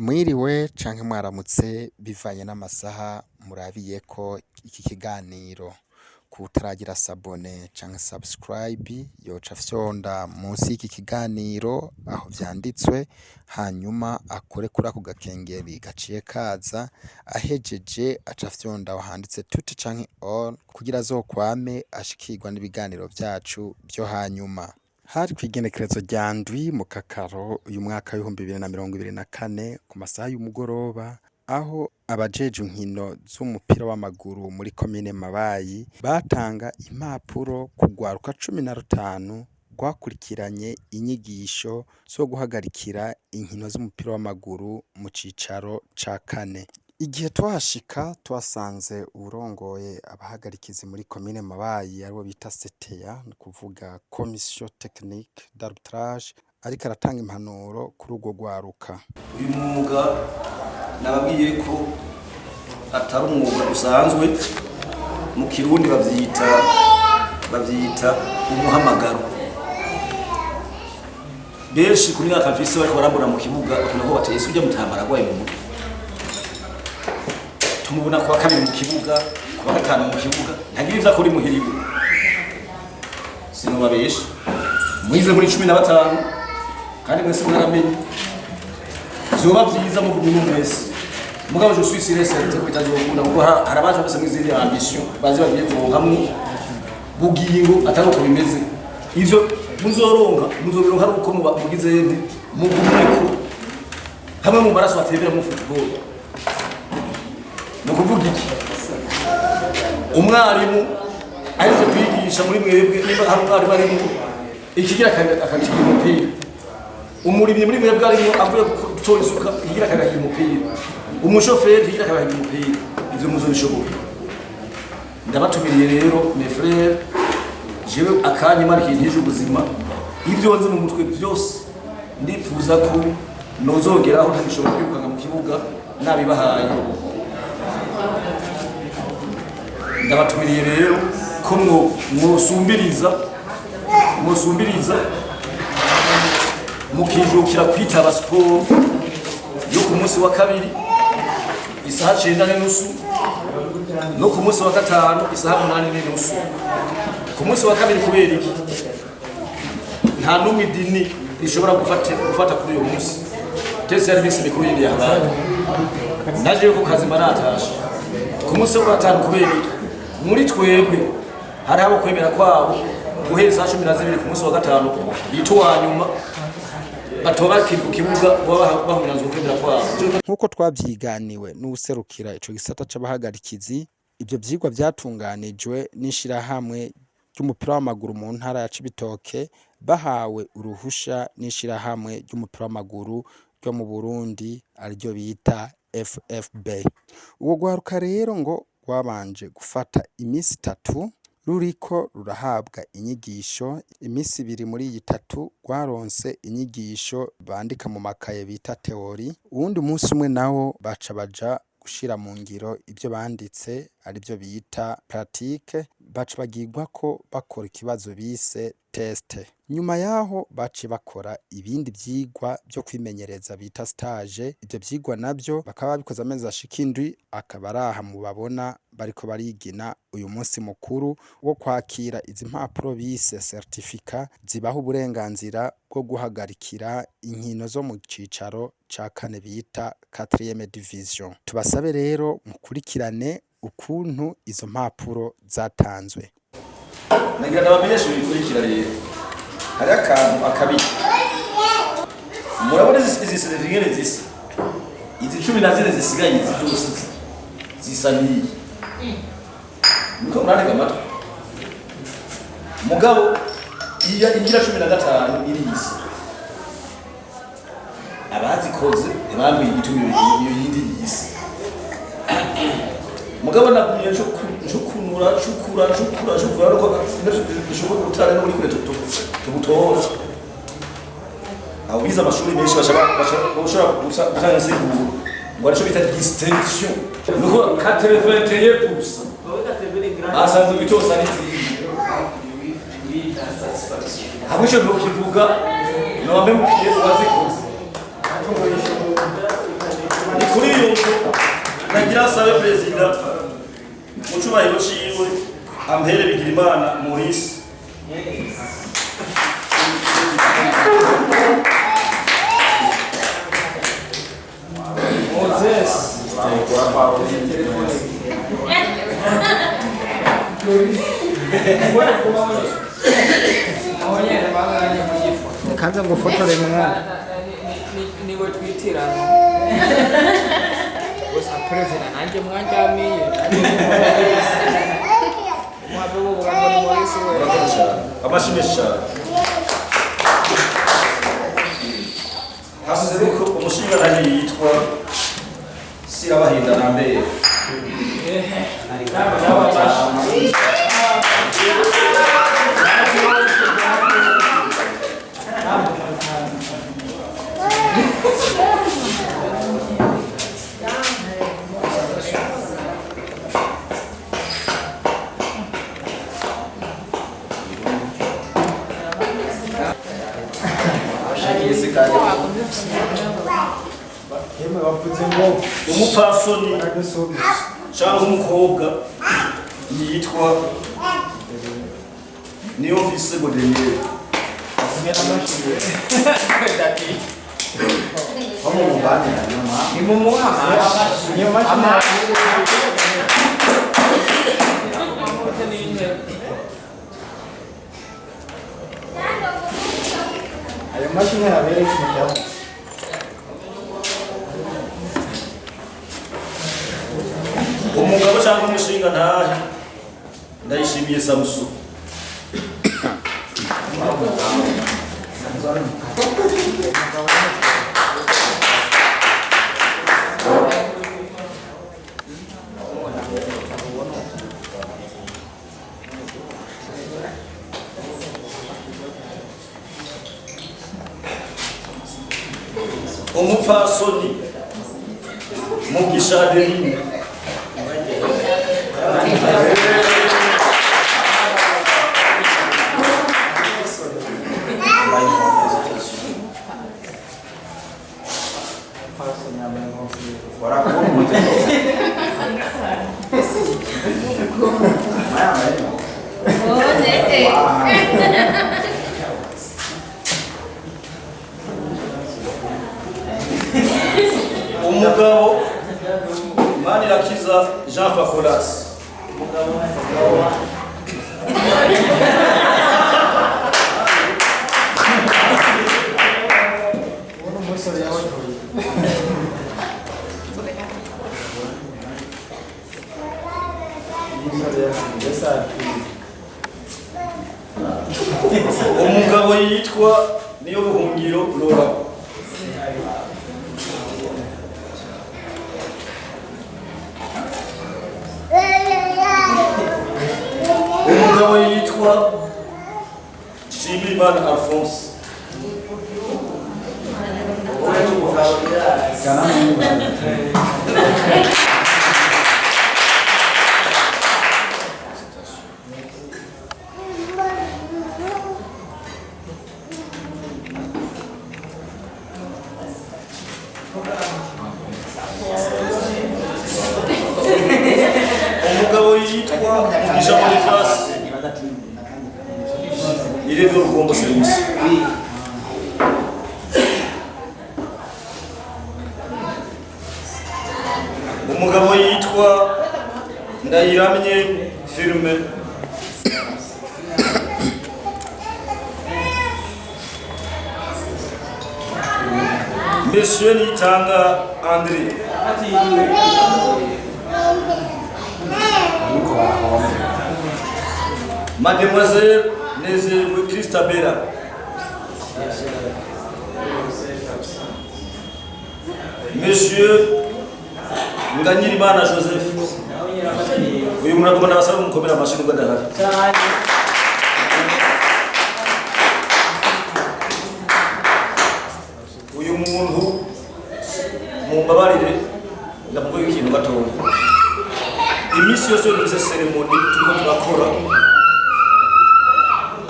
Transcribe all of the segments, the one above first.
Mwiriwe canke mwaramutse bivanye n'amasaha murabiyeko iki kiganiro. Kuwutaragira sabone canke subscribe yoca afyonda munsi y'iki kiganiro aho vyanditswe, hanyuma akore kuri ako gakengeri gaciye kaza, ahejeje aca afyonda aho handitse tuti canke all kugira azokwame ashikirwa n'ibiganiro vyacu vyo hanyuma. Hari kw'igenekerezo rya ndwi mu kakaro uyu mwaka w'2024 ku masaha y'umugoroba, aho abajejwe inkino z'umupira w'amaguru muri komine Mabayi batanga impapuro ku rwaruka 15 rwakurikiranye inyigisho zo guhagarikira inkino z'umupira w'amaguru mu cicaro ca kane. Igihe twashika twasanze uwurongoye abahagarikizi muri komine Mabayi aribo bita CTA, ni kuvuga Commission Technique d'Arbitrage, ariko aratanga impanuro kuri urwo rwaruka. Uyu mwuga nababwiye ko atari umwuga usanzwe, mu Kirundi bavyita umuhamagaro. Benshi ku myaka mfise bariko barambona mu kibuga bakunda ko bateye ujya mutambara gwaye mu mutwe. Tumubona kwa kabiri mu kibuga, kwa gatanu mu kibuga, ntagira ivyo akora imuhiriwe. Sinobabesha. Muhize muri 15 kandi mwese mwaramenye. Vyoba vyiza mu buri mwese. Mugabo je suis sûr certain ko bitazokunda kuko harabaje bose mwizindi ambition bazi bagiye kuronkamwe bugingo atako bimeze. Ivyo muzobironka ari uko mugize yende mugumeko hamwe mu maraso atebera mu football. No kuvuga iki? Umwarimu ariko kwigisha muri mwebwe niba hari umwarimu ari ikigira akagira umupira. Umurimyi muri mwebwe arimo avuye gutora isuka ikigira akagira umupira. Umushoferi ikigira akagira umupira. Ivyo muzobishobora. Ndabatumiriye rero mes frères, jewe akanya mari kintu ubuzima ivyo nzi mu mutwe byose ndifuza ko nozogeraho ntashobora kwirukanga mu kibuga nabibahaye. Ndabatumiriye rero ko mwosumbiriza mukijukira kwitaba sport yo ku munsi wa kabiri isaha 9:30 no ku munsi wa gatanu isaha 8:30. Ku munsi wa kabiri kubera iki nta numwe idini rishobora gufata kuri uyo munsi tese service mikuru yindi yabaye naje ko kazi maratasha. Ku munsi wa gatanu kubera muri twebwe hari abo kwemera kwabo guheza 12 ku munsi wa gatanu yito wanyuma batobaki ku kibuga bahunyanzwe kwemera kwabo. Nkuko twavyiganiwe n'userukira ico gisata c'abahagarikizi, ivyo vyigwa vyatunganijwe n'ishirahamwe ry'umupira w'amaguru mu ntara ya Cibitoke, bahawe uruhusha n'ishirahamwe ry'umupira w'amaguru ryo mu Burundi ariryo bita FFB. Uwo rwaruka rero ngo rwabanje gufata imisi 3 ruriko rurahabwa inyigisho. Imisi 2 muri iyi 3 rwaronse inyigisho bandika mu makaye bita teori, uwundi munsi umwe nawo baca baja gushira mu ngiro ivyo banditse arivyo bita pratique, baca bagirwa ko bakora ikibazo bise teste. Nyuma yaho baci bakora ibindi vyigwa vyo kwimenyereza bita stage. Ivyo vyigwa navyo bakaba babikoze amezi ashika indwi, akaba araha mu babona bariko barigina uyu munsi mukuru wo kwakira izi mpapuro bise certificat zibaha uburenganzira bwo guhagarikira inkino zo mu cicaro ca kane bita 4e division. Tubasabe rero mukurikirane ukuntu izo mpapuro zatanzwe. Nagira nabamenyesha bikurikira rero. Hari akantu akabiri. Murabona izi certificate zisa. Izi 14 zisigaye izi zose zisaniye. Niko murandika amato. Mugabo iya ingira 15 irisi. Abazikoze bambuye igitumiro iyo yindi yisi. Mugabo nakumye cukura nuko nshobora gutara no muri kure tubutoza. Abo biza amashuri menshi bashobora gutanga insiguro ngo arico bita distinction. Nuko 81% asanzwe bitoza n'izindi. Habusho no kivuga no bamwe mu kiyefu bazikoze. kuri iyo nagira sabe perezida mu cyubahiro ciwe ampere Bigirimana Maurice kanza ngo fotore mwana niwe twitirana gusa perezida nanjye mwanjamiye mwabe wovuga ngo ni Maurice we amashimisha haseruko umushinga naje yitwa Sirabahinda Nambere umupfasoni cyangwa umukobwa yitwa Niofise Godelier ayo mashini yabereye kimujyaho umugabo cyangwa umushinga ntahe Ndayishimiye Samson umupfasoni Mugisha Adeline umugabo Manirakiza Jean Facolas umugabo yitwa Niyo Buhungiro Laura umugabo yitwa Shimimana Alphonse umugabo yitwa Mugisha Boniface Irevyo Rugombo Service umugabo yitwa Ndayiramye Firme Monsieur Nitanga André Mademoiselle Nezerwe Christabella Monsieur Nganyirimana Joseph uyu muragomba basaba umukomera amashyi n'ubwadahari uyu muntu mumbabarire ndamugoye ikintu gatoya iminsi yose yose ceremony turiko turakora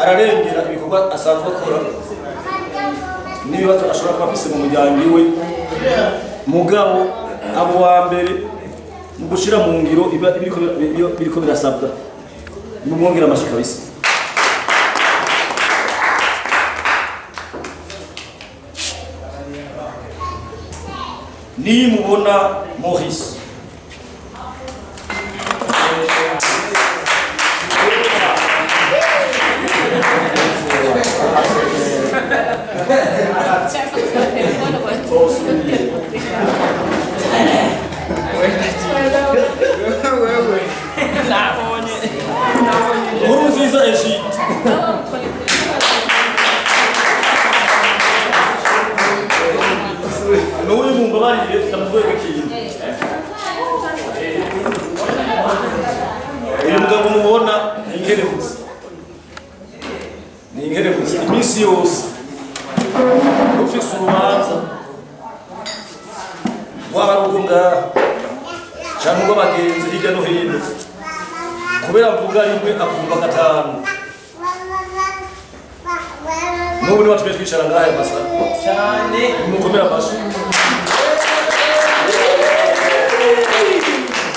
ararengera ibikorwa asanzwe akora n'ibibazo ashobora kuba afise mu muryango iwe mugabo abo wa mbere mu gushira mu ngiro biriko birasabwa nimumwongera amashi kabisa. Ni mubona Maurice Nkurunziza Egide n'uyu mumbabarire tutamugwega ikintu. Uyu mugabo mubona ni inkerebutsi iminsi yose ufise urubanza rw'abarugo ngaha canke urw'abagenzi hirya no hino, kubera mvuga rimwe akumva gatanu. N'ubu niba tube twicara ngaha ayo masaha cyane mukomera amashi.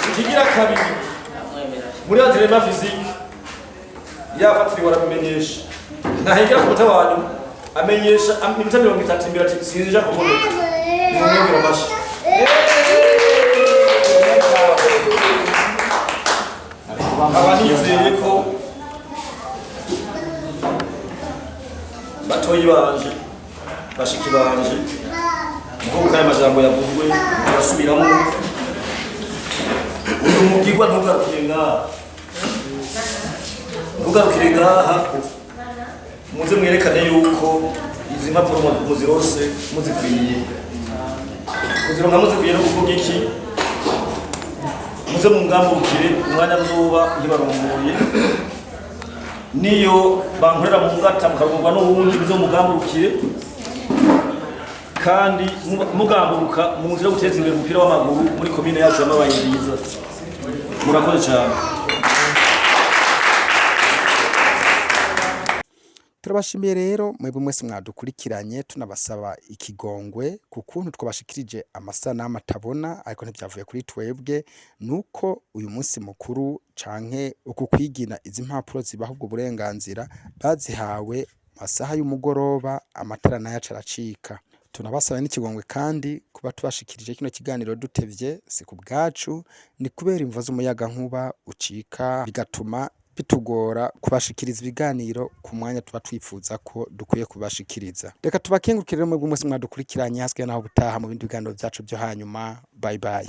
Ikigira kabiri muri entraînement physique yafatiriwe arabimenyesha, ntahigira ku mutima wanyu amenyesha iminota 30 imbere ati sinja kuboneka, nimumwongera amashi. Abanizeye ko batoyi banje bashiki banje nkuko aya majambo yavuzwe arasubiramo. Uyu mugirwa ntugarukire ngaha, muze mwerekane yuko izi mpapuro muzirose muzikwiye, kuzironka muzikwiye no kuvuga iki, muze mungambukire umwanya nzuba ntibarunguye, niyo bankorera mu ngata mukagurwa n'uwundi muze mugambukire, kandi mugamburuka mu nzira yo guteza imbere umupira w'amaguru muri komine yacu y'Amabayi nziza. Murakoze cyane. Turabashimiye rero mwebwe mwese mwadukurikiranye, tunabasaba ikigongwe ku kuntu twabashikirije amasanamu atabona ariko ntibyavuye kuri twebwe, nuko uyu munsi mukuru canke uku kwigina izi mpapuro zibaho ubwo burenganzira bazihawe masaha y'umugoroba, amatara nayo aracika. Tunabasaba n'ikigongwe kandi kuba tubashikirije kino kiganiro dutevye, si ku bwacu, ni kubera imvo z'umuyaga nkuba ucika bigatuma bitugora kubashikiriza ibiganiro ku mwanya tuba twifuza ko dukwiye kubashikiriza. Reka tubakengurukire rero mwebwe mwese mwadukurikiranye, hasigaye naho butaha mu bindi biganiro byacu byo hanyuma. Bye bye.